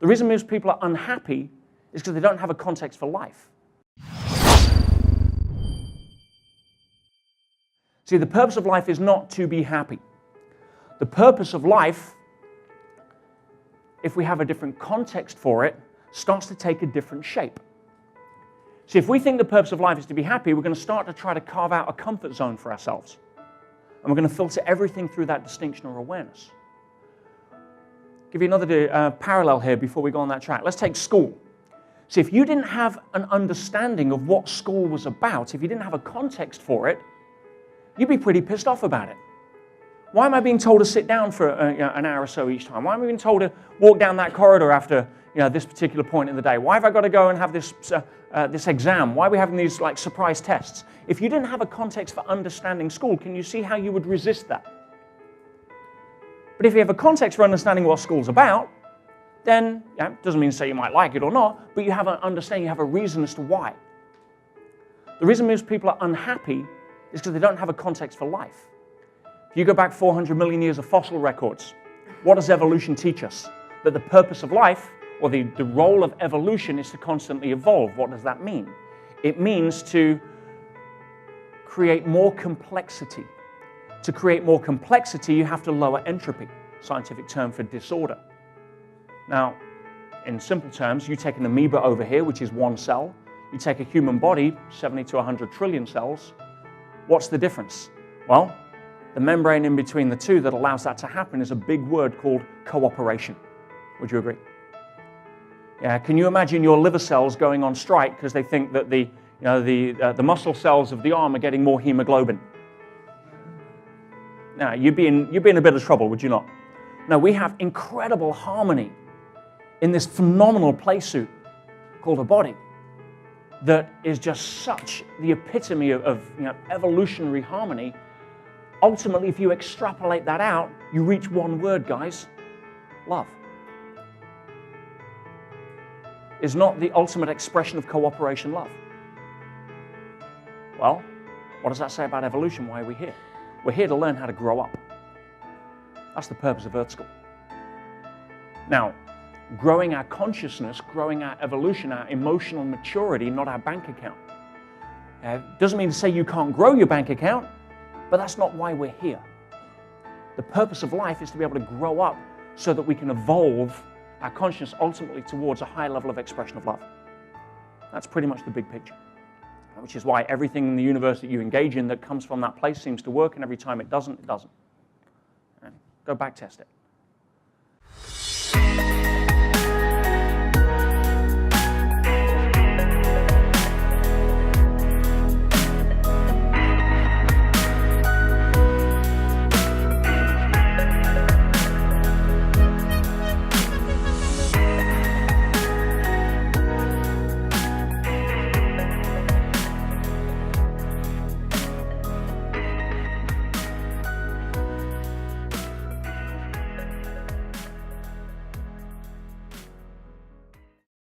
The reason most people are unhappy is because they don't have a context for life. See, the purpose of life is not to be happy. The purpose of life, if we have a different context for it, starts to take a different shape. See, if we think the purpose of life is to be happy, we're going to start to try to carve out a comfort zone for ourselves. And we're going to filter everything through that distinction or awareness. Give you another parallel here before we go on that track. Let's take school. See, if you didn't have an understanding of what school was about, if you didn't have a context for it, you'd be pretty pissed off about it. Why am I being told to sit down for an hour or so each time? Why am I being told to walk down that corridor after this particular point in the day? Why have I got to go and have this exam? Why are we having these surprise tests? If you didn't have a context for understanding school, can you see how you would resist that? But if you have a context for understanding what school's about, then it doesn't mean to say you might like it or not, but you have an understanding, you have a reason as to why. The reason most people are unhappy is because they don't have a context for life. If you go back 400 million years of fossil records, what does evolution teach us? That the purpose of life, or the role of evolution, is to constantly evolve. What does that mean? It means to create more complexity. To create more complexity, you have to lower entropy, scientific term for disorder. Now, in simple terms, you take an amoeba over here, which is one cell. You take a human body, 70 to 100 trillion cells. What's the difference? Well, the membrane in between the two that allows that to happen is a big word called cooperation. Would you agree? Yeah, can you imagine your liver cells going on strike because they think that the muscle cells of the arm are getting more hemoglobin? Now, you'd be in a bit of trouble, would you not? No, we have incredible harmony in this phenomenal play suit called a body that is just such the epitome of evolutionary harmony. Ultimately, if you extrapolate that out, you reach one word, guys: love. Is not the ultimate expression of cooperation love? Well, what does that say about evolution? Why are we here? We're here to learn how to grow up. That's the purpose of Earth School. Now, growing our consciousness, growing our evolution, our emotional maturity, not our bank account. Doesn't mean to say you can't grow your bank account, but that's not why we're here. The purpose of life is to be able to grow up so that we can evolve our consciousness ultimately towards a high level of expression of love. That's pretty much the big picture, which is why everything in the universe that you engage in that comes from that place seems to work, and every time it doesn't, it doesn't. Go back test it.